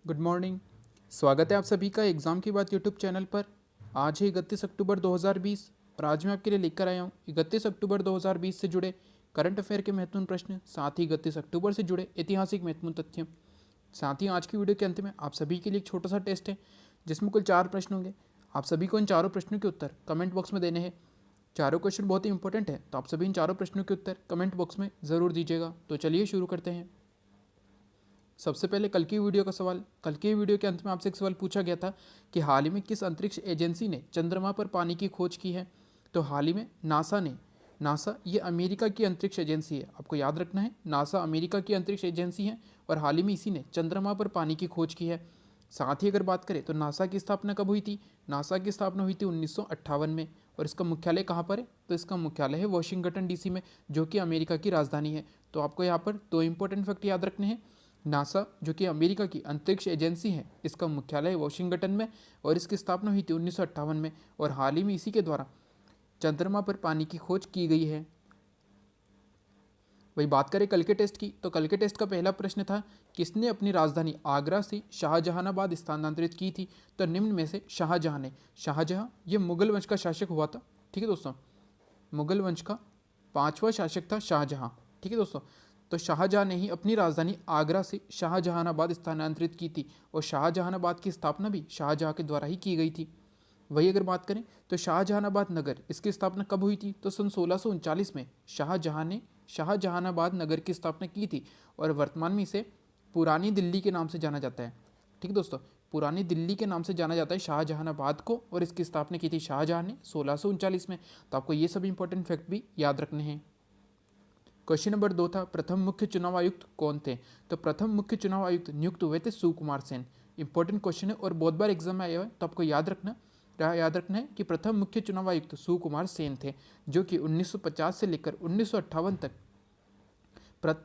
Good morning. स्वागत है आप सभी का एग्ज़ाम की बात यूट्यूब चैनल पर। आज है 31 अक्टूबर 2020 और आज मैं आपके लिए लेकर आया हूँ 31 अक्टूबर 2020 से जुड़े करंट अफेयर के महत्वपूर्ण प्रश्न, साथ ही 31 अक्टूबर से जुड़े ऐतिहासिक महत्वपूर्ण तथ्य। साथ ही आज की वीडियो के अंत में आप सभी के लिए एक छोटा सा टेस्ट है जिसमें कुल 4 प्रश्न होंगे। आप सभी को इन चारों प्रश्नों के उत्तर कमेंट बॉक्स में देने हैं। चारों क्वेश्चन बहुत ही इंपॉर्टेंट है, तो आप सभी इन चारों प्रश्नों के उत्तर कमेंट बॉक्स में ज़रूर दीजिएगा। तो चलिए शुरू करते हैं। सबसे पहले कल की वीडियो का सवाल। कल की वीडियो के अंत में आपसे एक सवाल पूछा गया था कि हाल ही में किस अंतरिक्ष एजेंसी ने चंद्रमा पर पानी की खोज की है। तो हाल ही में नासा ये अमेरिका की अंतरिक्ष एजेंसी है, आपको याद रखना है। नासा अमेरिका की अंतरिक्ष एजेंसी है और हाल ही में इसी ने चंद्रमा पर पानी की खोज की है। साथ ही अगर बात करें तो नासा की स्थापना कब हुई थी। नासा की स्थापना हुई थी 1958 में। और इसका मुख्यालय कहाँ पर है, तो इसका मुख्यालय है वाशिंगटन डीसी में, जो कि अमेरिका की राजधानी है। तो आपको यहाँ पर दो इंपॉर्टेंट फैक्ट याद रखने हैं। नासा जो कि अमेरिका की अंतरिक्ष एजेंसी है, इसका मुख्यालय वाशिंगटन में और इसकी स्थापना हुई थी 1958 में और हाल ही में इसी के द्वारा चंद्रमा पर पानी की खोज की गई है। वही बात करें कल के टेस्ट की, तो कल के टेस्ट का पहला प्रश्न था किसने अपनी राजधानी आगरा से शाहजहानाबाद स्थानांतरित की थी। तो निम्न में से शाहजहां ने, शाहजहां ये मुगल वंश का शासक हुआ था। ठीक है दोस्तों, मुगल वंश का 5वां शासक था शाहजहां। ठीक है दोस्तों, तो शाहजहां ने ही अपनी राजधानी आगरा से शाहजहानाबाद स्थानांतरित की थी और शाहजहानाबाद की स्थापना भी शाहजहां के द्वारा ही की गई थी। वही अगर बात करें तो शाहजहानाबाद नगर, इसकी स्थापना कब हुई थी, तो सन 1639 में शाहजहां ने शाहजहानाबाद नगर की स्थापना की थी और वर्तमान में इसे पुरानी दिल्ली के नाम से जाना जाता है। ठीक है दोस्तों, पुरानी दिल्ली के नाम से जाना जाता है शाहजहानाबाद को और इसकी स्थापना की थी शाहजहां ने 1639 में। तो आपको ये सब इंपॉर्टेंट फैक्ट भी याद रखने हैं। क्वेश्चन नंबर 2 था प्रथम मुख्य चुनाव आयुक्त कौन थे। तो प्रथम मुख्य चुनाव आयुक्त नियुक्त हुए थे सुकुमार सेन। इंपॉर्टेंट क्वेश्चन है और बहुत बार एग्जाम में आया हुआ है, तो आपको याद रखना है कि प्रथम मुख्य चुनाव आयुक्त सुकुमार सेन थे, जो कि 1950 से लेकर 1958 तक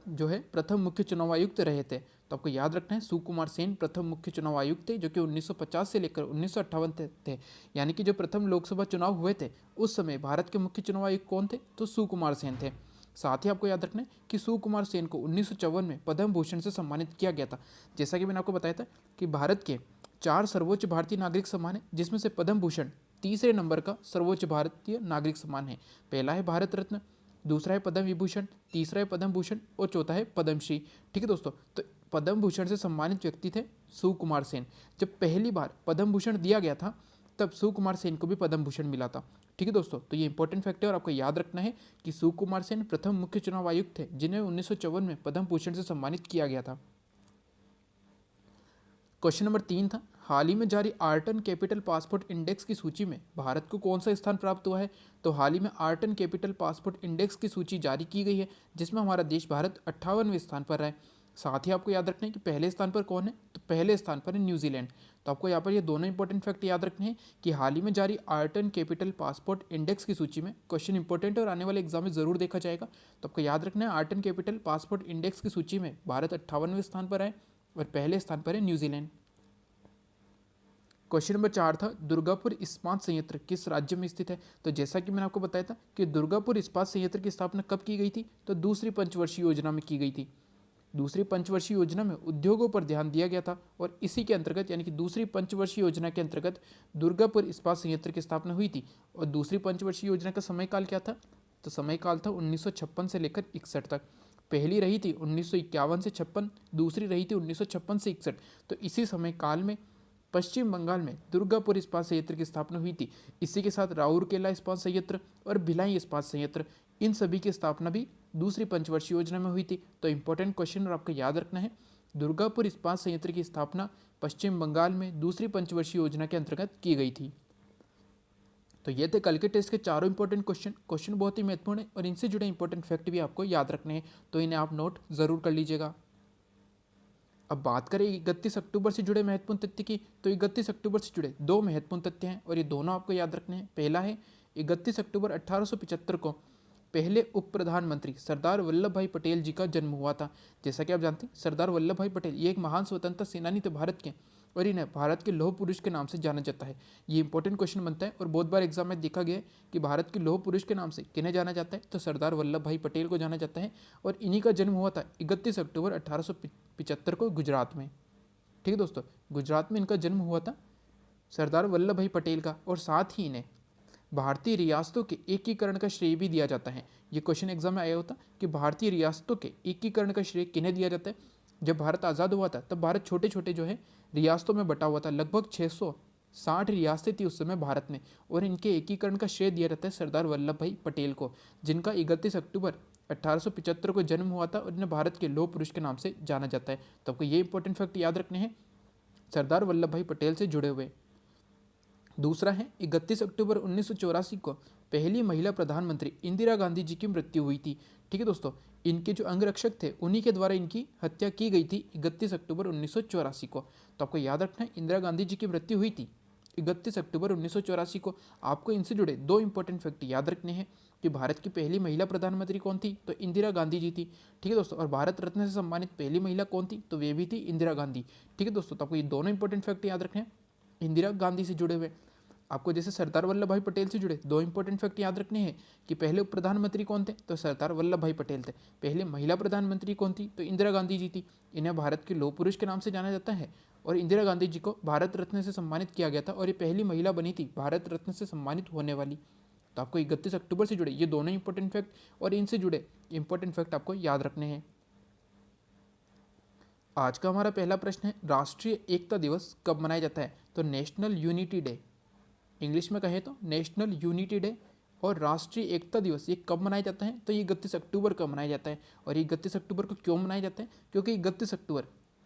जो है प्रथम मुख्य चुनाव आयुक्त रहे थे। तो आपको याद रखना है सुकुमार सेन प्रथम मुख्य चुनाव आयुक्त थे, जो कि 1950 से लेकर 1958 तक थे। यानी कि जो प्रथम लोकसभा चुनाव हुए थे उस समय भारत के मुख्य चुनाव आयुक्त कौन थे, तो सुकुमार सेन थे। साथ ही आपको याद रखना है कि सुकुमार सेन को 1954 में पद्म भूषण से सम्मानित किया गया था। जैसा कि मैंने आपको बताया था कि भारत के 4 सर्वोच्च भारतीय नागरिक सम्मान है, जिसमें से पद्म भूषण तीसरे नंबर का सर्वोच्च भारतीय नागरिक सम्मान है। पहला है भारत रत्न, दूसरा है पद्म विभूषण, तीसरा है पद्म भूषण और चौथा है पद्मश्री। ठीक है दोस्तों, तो पद्म भूषण से सम्मानित व्यक्ति थे सुकुमार सेन। जब पहली बार पद्म भूषण दिया गया था तब सुकुमार सेन को भी पद्म भूषण मिला था। ठीक है दोस्तों, तो ये इंपॉर्टेंट फैक्ट है और आपको याद रखना है कि सुकुमार सेन प्रथम मुख्य चुनाव आयुक्त थे जिन्हें 1954 में पद्म भूषण से सम्मानित किया गया था। क्वेश्चन नंबर 3 था हाल ही में जारी आर्टन कैपिटल पासपोर्ट इंडेक्स की सूची में भारत को कौन सा स्थान प्राप्त हुआ है। तो हाल ही में आर्टन कैपिटल पासपोर्ट इंडेक्स की सूची जारी की गई है, जिसमें हमारा देश भारत 58वें स्थान पर है। साथ ही आपको याद रखना है कि पहले स्थान पर कौन है, तो पहले स्थान पर है न्यूजीलैंड। तो आपको यहाँ पर ये दोनों इंपॉर्टेंट फैक्ट याद रखने हैं कि हाल ही में जारी आर्टन कैपिटल पासपोर्ट इंडेक्स की सूची में, क्वेश्चन इंपॉर्टेंट है और आने वाले एग्जाम में जरूर देखा जाएगा। तो आपको याद रखना है आर्टन कैपिटल पासपोर्ट इंडेक्स की सूची में भारत 58वें स्थान पर है और पहले स्थान पर है न्यूजीलैंड। क्वेश्चन नंबर 4 था दुर्गापुर इस्पात संयंत्र किस राज्य में स्थित है। तो जैसा कि मैंने आपको बताया था कि दुर्गापुर इस्पात संयंत्र की स्थापना कब की गई थी, तो दूसरी पंचवर्षीय योजना में की गई थी। दूसरी पंचवर्षीय योजना में उद्योगों पर ध्यान दिया गया था और इसी के अंतर्गत यानी कि दूसरी पंचवर्षीय योजना के अंतर्गत दुर्गापुर इस्पात संयंत्र की स्थापना हुई थी। और दूसरी पंचवर्षीय योजना का समयकाल क्या था, तो समयकाल था 1956 से लेकर 61 तक। पहली रही थी 1951 से 56, दूसरी रही थी 1956 से 61। तो इसी समय काल में पश्चिम बंगाल में दुर्गापुर इस्पात संयंत्र की स्थापना हुई थी। इसी के साथ राउरकेला इस्पात संयंत्र और भिलाई इस्पात संयंत्र, इन सभी की स्थापना भी दूसरी पंचवर्षीय योजना में हुई थी। तो इंपॉर्टेंट क्वेश्चन और आपको याद रखना है, दुर्गापुर इस्पात संयंत्र की स्थापना पश्चिम बंगाल में दूसरी पंचवर्षीय योजना के अंतर्गत की गई थी। तो ये थे कल के टेस्ट के चारों इंपॉर्टेंट क्वेश्चन बहुत ही महत्वपूर्ण है और इनसे जुड़े इंपॉर्टेंट फैक्ट भी आपको याद रखने हैं, तो इन्हें आप नोट जरूर कर लीजिएगा। अब बात करें 31 अक्टूबर से जुड़े महत्वपूर्ण तथ्य की, तो 31 अक्टूबर से जुड़े दो महत्वपूर्ण तथ्य हैं और ये दोनों आपको याद रखने हैं। पहला है 31 अक्टूबर 1875 को पहले उप प्रधानमंत्री सरदार वल्लभ भाई पटेल जी का जन्म हुआ था। जैसा कि आप जानते हैं सरदार वल्लभ भाई पटेल ये एक महान स्वतंत्रता सेनानी थे भारत के, और इन्हें भारत के लौह पुरुष के नाम से जाना जाता है। ये इंपॉर्टेंट क्वेश्चन बनता है और बहुत बार एग्जाम में देखा गया है कि भारत के लौह पुरुष के नाम से किन्हें जाना जाता है, तो सरदार वल्लभ भाई पटेल को जाना जाता है। और इन्हीं का जन्म हुआ था 31 अक्टूबर 1875 को गुजरात में। ठीक है दोस्तों, गुजरात में इनका जन्म हुआ था सरदार वल्लभ भाई पटेल का, और साथ ही इन्हें भारतीय रियासतों के एकीकरण का श्रेय भी दिया जाता है। ये क्वेश्चन एग्जाम में आया होता कि भारतीय रियासतों के एकीकरण का श्रेय किन्हें दिया जाता है। जब भारत आज़ाद हुआ था तब भारत छोटे छोटे जो है रियासतों में बटा हुआ था, लगभग 660 रियासतें थी उस समय भारत में, और इनके एकीकरण का श्रेय दिया जाता है सरदार वल्लभ भाई पटेल को, जिनका 31 अक्टूबर 1875 को जन्म हुआ था, और इन्हें भारत के लौह पुरुष के नाम से जाना जाता है। तो आपको ये इंपॉर्टेंट फैक्ट याद रखने हैं सरदार वल्लभ भाई पटेल से जुड़े हुए। दूसरा है 31 अक्टूबर 1984 को पहली महिला प्रधानमंत्री इंदिरा गांधी जी की मृत्यु हुई थी। ठीक है दोस्तों, इनके जो अंगरक्षक थे उन्हीं के द्वारा इनकी हत्या की गई थी 31 अक्टूबर 1984 को। तो आपको याद रखना है इंदिरा गांधी जी की मृत्यु हुई थी 31 अक्टूबर 1984 को। आपको इनसे जुड़े दो इंपॉर्टेंट फैक्ट याद रखने हैं कि भारत की पहली महिला प्रधानमंत्री कौन थी, तो इंदिरा गांधी जी थी। ठीक है दोस्तों, और भारत रत्न से सम्मानित पहली महिला कौन थी, तो वे भी थी इंदिरा गांधी। ठीक है दोस्तों, तो आपको ये दोनों इंपॉर्टेंट फैक्ट याद रखने हैं इंदिरा गांधी से जुड़े हुए। आपको जैसे सरदार वल्लभ भाई पटेल से जुड़े दो इंपॉर्टेंट फैक्ट याद रखने हैं कि पहले प्रधानमंत्री कौन थे, तो सरदार वल्लभ भाई पटेल थे। पहले महिला प्रधानमंत्री कौन थी, तो इंदिरा गांधी जी थी। इन्हें भारत के लौह पुरुष के नाम से जाना जाता है, और इंदिरा गांधी जी को भारत रत्न से सम्मानित किया गया था, और ये पहली महिला बनी थी भारत रत्न से सम्मानित होने वाली। तो आपको 31 अक्टूबर से जुड़े ये दोनों इंपॉर्टेंट फैक्ट और इनसे जुड़े इंपॉर्टेंट फैक्ट आपको याद रखने हैं। आज का हमारा पहला प्रश्न है, राष्ट्रीय एकता दिवस कब मनाया जाता है, तो नेशनल यूनिटी डे, इंग्लिश में कहें तो नेशनल यूनिटी डे, और राष्ट्रीय एकता दिवस ये कब मनाया जाता है, तो ये 31 अक्टूबर को मनाया जाता है। और ये 31 अक्टूबर को क्यों मनाया जाता है, क्योंकि 31 अक्टूबर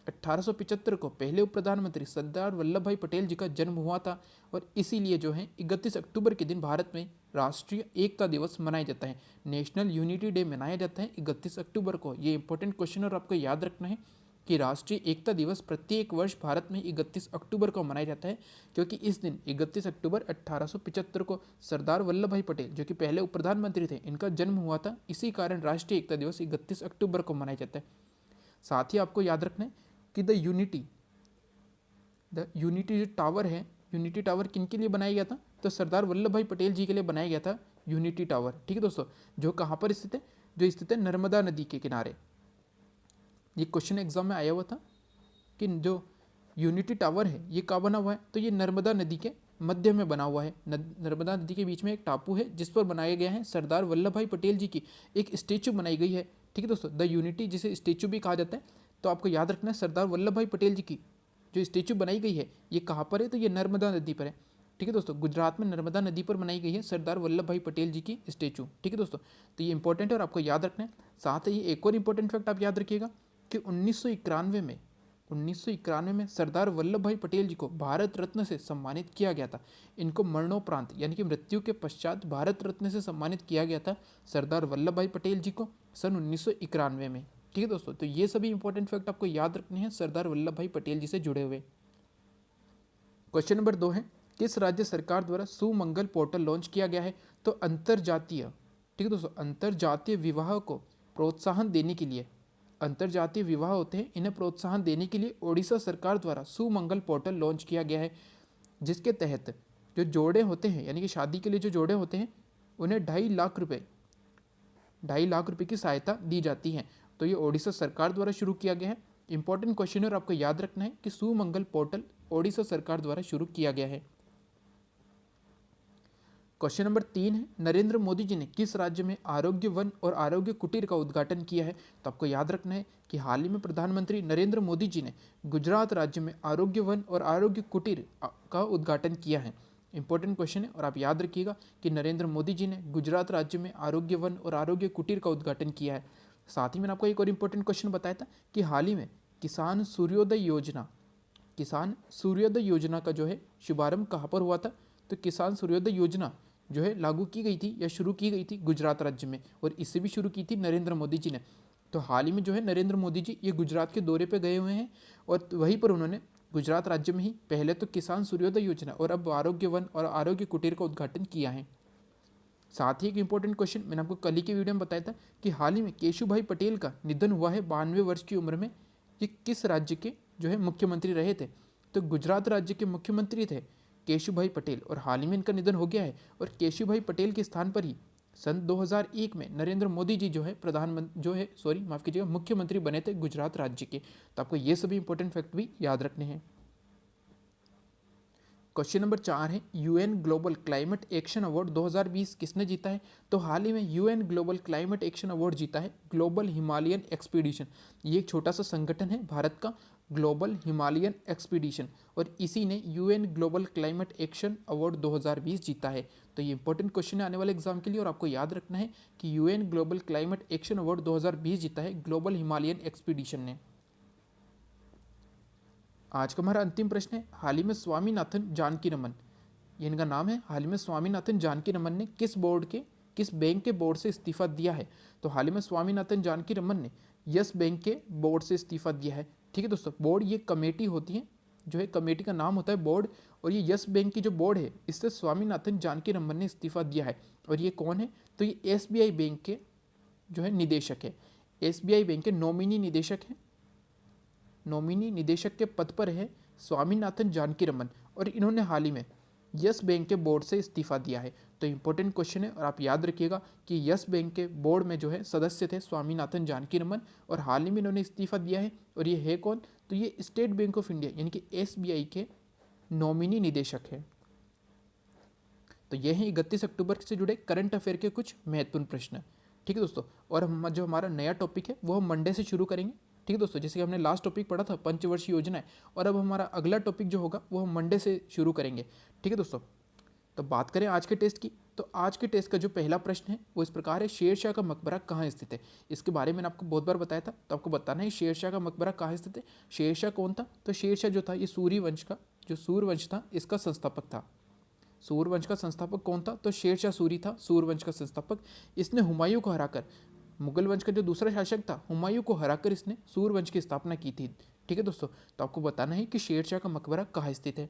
1875 को पहले उप प्रधानमंत्री सरदार वल्लभ भाई पटेल जी का जन्म हुआ था, और इसीलिए जो है 31 अक्टूबर के दिन भारत में राष्ट्रीय एकता दिवस मनाया जाता है। नेशनल यूनिटी डे मनाया जाता है 31 अक्टूबर को। ये इंपॉर्टेंट क्वेश्चन और आपको याद रखना है कि राष्ट्रीय एकता दिवस प्रत्येक वर्ष भारत में 31 अक्टूबर को मनाया जाता है, क्योंकि इस दिन 31 अक्टूबर 1875 को सरदार वल्लभ भाई पटेल जो कि पहले उप प्रधानमंत्री थे, इनका जन्म हुआ था। इसी कारण राष्ट्रीय एकता दिवस 31 अक्टूबर को मनाया जाता है। साथ ही आपको याद रखना है कि द यूनिटी जो टावर है, यूनिटी टावर किन के लिए बनाया गया था, तो सरदार वल्लभ भाई पटेल जी के लिए बनाया गया था यूनिटी टावर। ठीक है दोस्तों, जो कहाँ पर स्थित है, जो स्थित है नर्मदा नदी के किनारे। ये क्वेश्चन एग्जाम में आया हुआ था कि जो यूनिटी टावर है ये कहाँ बना हुआ है, तो ये नर्मदा नदी के मध्य में बना हुआ है। नर्मदा नदी के बीच में एक टापू है जिस पर बनाया गया है सरदार वल्लभ भाई पटेल जी की एक स्टेचू बनाई गई है। ठीक है दोस्तों, द यूनिटी जिसे स्टेचू भी कहा जाता है। तो आपको याद रखना है सरदार वल्लभ भाई पटेल जी की जो स्टेचू बनाई गई है ये कहाँ पर है, तो ये नर्मदा नदी पर है। ठीक है दोस्तों, गुजरात में नर्मदा नदी पर बनाई गई है सरदार वल्लभ भाई पटेल जी की स्टेचू। ठीक है दोस्तों, तो ये इंपॉर्टेंट है और आपको याद रखना है। साथ ही एक और इंपॉर्टेंट फैक्ट आप याद रखिएगा कि 1991 में सरदार वल्लभ भाई पटेल जी को भारत रत्न से सम्मानित किया गया था। इनको मरणोपरांत यानी कि मृत्यु के पश्चात भारत रत्न से सम्मानित किया गया था सरदार वल्लभ भाई पटेल जी को सन 1991 में। ठीक है दोस्तों, तो ये सभी इंपॉर्टेंट फैक्ट आपको याद रखने हैं सरदार वल्लभ भाई पटेल जी से जुड़े हुए। क्वेश्चन नंबर 2 है, किस राज्य सरकार द्वारा सुमंगल पोर्टल लॉन्च किया गया है, तो अंतरजातीय, ठीक है दोस्तों, अंतरजातीय विवाह को प्रोत्साहन देने के लिए, अंतरजातीय विवाह होते हैं इन्हें प्रोत्साहन देने के लिए ओडिशा सरकार द्वारा सुमंगल पोर्टल लॉन्च किया गया है, जिसके तहत जो जोड़े होते हैं यानी कि शादी के लिए जो जोड़े होते हैं उन्हें 2.5 लाख रुपए की सहायता दी जाती है। तो ये ओडिशा सरकार द्वारा शुरू किया गया है। इंपॉर्टेंट क्वेश्चन और आपको याद रखना है कि सुमंगल पोर्टल ओडिशा सरकार द्वारा शुरू किया गया है। क्वेश्चन नंबर 3 है, नरेंद्र मोदी जी ने किस राज्य में आरोग्य वन और आरोग्य कुटीर का उद्घाटन किया है, तो आपको याद रखना है कि हाल ही में प्रधानमंत्री नरेंद्र मोदी जी ने गुजरात राज्य में आरोग्य वन और आरोग्य कुटीर का उद्घाटन किया है। इंपॉर्टेंट क्वेश्चन है और आप याद रखिएगा कि नरेंद्र मोदी जी ने गुजरात राज्य में आरोग्य वन और आरोग्य कुटीर का उद्घाटन किया है। साथ ही मैंने आपको एक और इंपॉर्टेंट क्वेश्चन बताया था कि हाल ही में किसान सूर्योदय योजना का जो है शुभारंभ कहाँ पर हुआ था, तो किसान सूर्योदय योजना जो है लागू की गई थी या शुरू की गई थी गुजरात राज्य में, और इसे भी शुरू की थी नरेंद्र मोदी जी ने। तो हाल ही में जो है नरेंद्र मोदी जी ये गुजरात के दौरे पे गए हुए हैं, और वहीं पर उन्होंने गुजरात राज्य में ही पहले तो किसान सूर्योदय योजना और अब आरोग्य वन और आरोग्य कुटीर का उद्घाटन किया है। साथ ही एक इंपॉर्टेंट क्वेश्चन मैंने आपको कल ही की वीडियो में बताया था कि हाल ही में केशुभाई पटेल का निधन हुआ है 92 वर्ष की उम्र में। ये किस राज्य के जो है मुख्यमंत्री रहे थे, तो गुजरात राज्य के मुख्यमंत्री थे केशुभाई पटेल, और हाल ही में इनका निधन हो गया है। और केशुभाई पटेल के स्थान पर ही सन 2001 में नरेंद्र मोदी जी जो है मुख्यमंत्री बने थे गुजरात राज्य के। तो आपको ये सभी इंपॉर्टेंट फैक्ट भी याद रखने हैं। क्वेश्चन नंबर 4 है, UN global climate action award 2020 किसने जीता है? तो हाल ही में UN global climate action award जीता है ग्लोबल हिमालयन एक्सपीडिशन। ये एक छोटा सा संगठन है भारत का, ग्लोबल हिमालयन एक्सपीडिशन, और इसी ने UN global climate action award 2020 जीता है। तो ये इंपॉर्टेंट क्वेश्चन है आने वाले एग्जाम के लिए, और आपको याद रखना है कि UN global climate action award 2020 जीता है ग्लोबल हिमालयन एक्सपीडिशन ने। आज का हमारा अंतिम प्रश्न है, हाल ही में स्वामीनाथन जानकी रमन, ये इनका नाम है, हाल ही में स्वामीनाथन जानकी रमन ने किस बैंक के बोर्ड से इस्तीफा दिया है? तो हाल ही में स्वामीनाथन जानकी रमन ने यस बैंक के बोर्ड से इस्तीफा दिया है। ठीक है दोस्तों, बोर्ड ये कमेटी होती है, जो है कमेटी का नाम होता है बोर्ड, और ये यस बैंक की जो बोर्ड है इससे स्वामीनाथन जानकी रमन ने इस्तीफा दिया है। और ये कौन है? तो ये एसबीआई बैंक के जो है निदेशक है, एसबीआई बैंक के नॉमिनी निदेशक हैं, नॉमिनी निदेशक के पद पर है स्वामीनाथन जानकी रमन, और इन्होंने हाल ही में यस बैंक के बोर्ड से इस्तीफा दिया है। तो इंपॉर्टेंट क्वेश्चन है, और आप याद रखिएगा कि यस बैंक के बोर्ड में जो है सदस्य थे स्वामीनाथन जानकी रमन, और हाल ही में इन्होंने इस्तीफा दिया है। और ये है कौन? तो ये स्टेट बैंक ऑफ इंडिया यानी कि एसबीआई के नॉमिनी निदेशक है। तो ये है 31 अक्टूबर से जुड़े करंट अफेयर के कुछ महत्वपूर्ण प्रश्न। ठीक है दोस्तों, और हम जो हमारा नया टॉपिक है वो हम मंडे से शुरू करेंगे। ठीक है दोस्तों, जैसे कि हमने लास्ट टॉपिक पढ़ा था पंचवर्षीय योजनाएं, और अब हमारा अगला टॉपिक जो होगा वो हम मंडे से शुरू करेंगे। ठीक है दोस्तों, तो बात करें आज के टेस्ट की, तो आज के टेस्ट का जो पहला प्रश्न है वो इस प्रकार है, शेरशाह का मकबरा कहाँ स्थित है? इसके बारे में मैंने आपको बहुत बार बताया था, तो आपको बताना है शेरशाह का मकबरा कहाँ स्थित है। शेरशाह कौन था? तो शेरशाह जो था ये सूर्यवंश था, इसका संस्थापक था। सूर्यवंश का संस्थापक कौन था? तो शेरशाह सूरी था, सूर्यवंश का संस्थापक। इसने हुमायूं को हराकर, मुगल वंश का जो दूसरा शासक था हुमायूं को हराकर इसने सूर्यवंश की स्थापना की थी। ठीक है दोस्तों, तो आपको बताना है कि शेरशाह का मकबरा कहाँ स्थित है।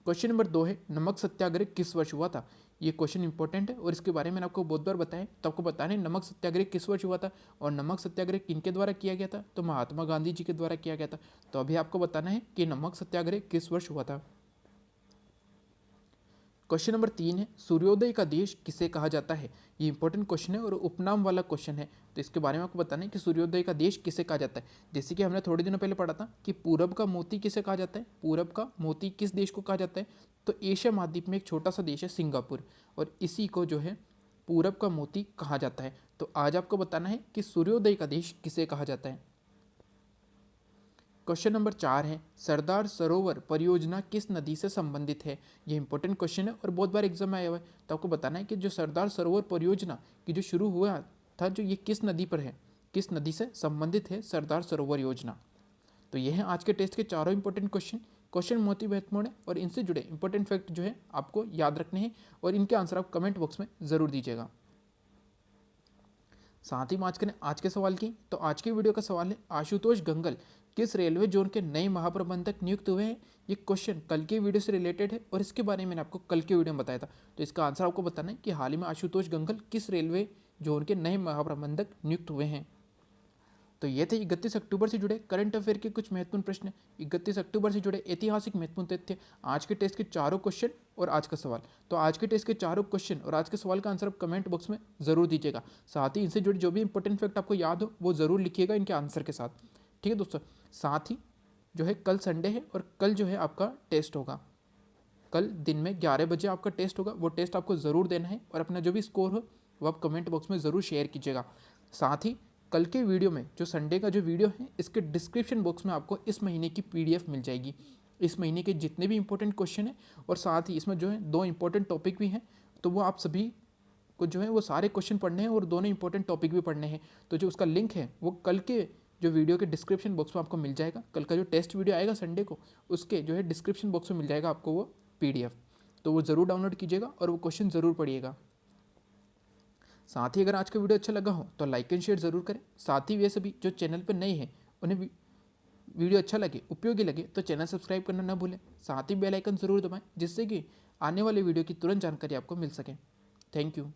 क्वेश्चन नंबर 2 है, नमक सत्याग्रह किस वर्ष हुआ था? ये क्वेश्चन इंपॉर्टेंट है, और इसके बारे में आपको बहुत बार बताया, तो आपको बताना है नमक सत्याग्रह किस वर्ष हुआ था, और नमक सत्याग्रह किनके द्वारा किया गया था? तो महात्मा गांधी जी के द्वारा किया गया था। तो अभी आपको बताना है कि नमक सत्याग्रह किस वर्ष हुआ था। क्वेश्चन नंबर 3 है, सूर्योदय का देश किसे कहा जाता है? ये इंपॉर्टेंट क्वेश्चन है और उपनाम वाला क्वेश्चन है, तो इसके बारे में आपको बताना है कि सूर्योदय का देश किसे कहा जाता है। जैसे कि हमने थोड़े दिनों पहले पढ़ा था कि पूरब का मोती किसे कहा जाता है, पूरब का मोती किस देश को कहा जाता है? तो एशिया महाद्वीप में एक छोटा सा देश है सिंगापुर, और इसी को जो है पूरब का मोती कहा जाता है। तो आज आपको बताना है कि सूर्योदय का देश किसे कहा जाता है। क्वेश्चन नंबर 4 है, सरदार सरोवर परियोजना किस नदी से संबंधित है? ये इंपॉर्टेंट क्वेश्चन है और बहुत बार एग्जाम में आया हुआ है, तो आपको बताना है कि जो सरदार सरोवर परियोजना की जो शुरू हुआ था, जो ये किस नदी पर है, किस नदी से संबंधित है सरदार सरोवर योजना। तो ये है आज के टेस्ट के चारों इंपॉर्टेंट क्वेश्चन बहुत ही महत्वपूर्ण है, और इनसे जुड़े इंपॉर्टेंट फैक्ट जो है आपको याद रखने हैं, और इनके आंसर आप कमेंट बॉक्स में ज़रूर दीजिएगा। साथ ही आज करें आज के सवाल की, तो आज की वीडियो का सवाल है, आशुतोष गंगल किस रेलवे जोन के नए महाप्रबंधक नियुक्त हुए हैं? ये क्वेश्चन कल के वीडियो से रिलेटेड है, और इसके बारे में मैंने आपको कल के वीडियो में बताया था। तो इसका आंसर आपको बताना है कि हाल ही में आशुतोष गंगल किस रेलवे जोन के नए महाप्रबंधक नियुक्त हुए हैं। तो ये थे 31 अक्टूबर से जुड़े करंट अफेयर के कुछ महत्वपूर्ण प्रश्न, 31 अक्टूबर से जुड़े ऐतिहासिक महत्वपूर्ण तथ्य, आज के टेस्ट के चारों क्वेश्चन और आज का सवाल। तो आज के टेस्ट के चारों क्वेश्चन और आज के सवाल का आंसर आप कमेंट बॉक्स में ज़रूर दीजिएगा। साथ ही इनसे जुड़े जो भी इंपॉर्टेंट फैक्ट आपको याद हो वो ज़रूर लिखिएगा इनके आंसर के साथ। ठीक है दोस्तों, साथ ही जो है कल संडे है, और कल जो है आपका टेस्ट होगा, कल दिन में 11 बजे आपका टेस्ट होगा। वो टेस्ट आपको ज़रूर देना है, और अपना जो भी स्कोर हो वो आप कमेंट बॉक्स में ज़रूर शेयर कीजिएगा। साथ ही कल के वीडियो में जो संडे का जो वीडियो है, इसके डिस्क्रिप्शन बॉक्स में आपको इस महीने की PDF मिल जाएगी, इस महीने के जितने भी इंपॉर्टेंट क्वेश्चन हैं, और साथ ही इसमें जो है 2 इंपॉर्टेंट टॉपिक भी हैं, तो वो आप सभी को जो है वो सारे क्वेश्चन पढ़ने हैं और दोनों इंपॉर्टेंट टॉपिक भी पढ़ने हैं। तो जो उसका लिंक है वो कल के जो वीडियो के डिस्क्रिप्शन बॉक्स में आपको मिल जाएगा। कल का जो टेस्ट वीडियो आएगा संडे को, उसके जो है डिस्क्रिप्शन बॉक्स में मिल जाएगा आपको वो PDF, तो वो ज़रूर डाउनलोड कीजिएगा और वो क्वेश्चन ज़रूर पढ़िएगा। साथ ही अगर आज का वीडियो अच्छा लगा हो तो लाइक एंड शेयर ज़रूर करें। साथ ही वे सभी जो चैनल पर नए हैं उन्हें वीडियो अच्छा लगे, उपयोगी लगे, तो चैनल सब्सक्राइब करना ना भूलें। साथ ही बेल आइकन ज़रूर दबाएं, जिससे कि आने वाले वीडियो की तुरंत जानकारी आपको मिल सके। Thank you.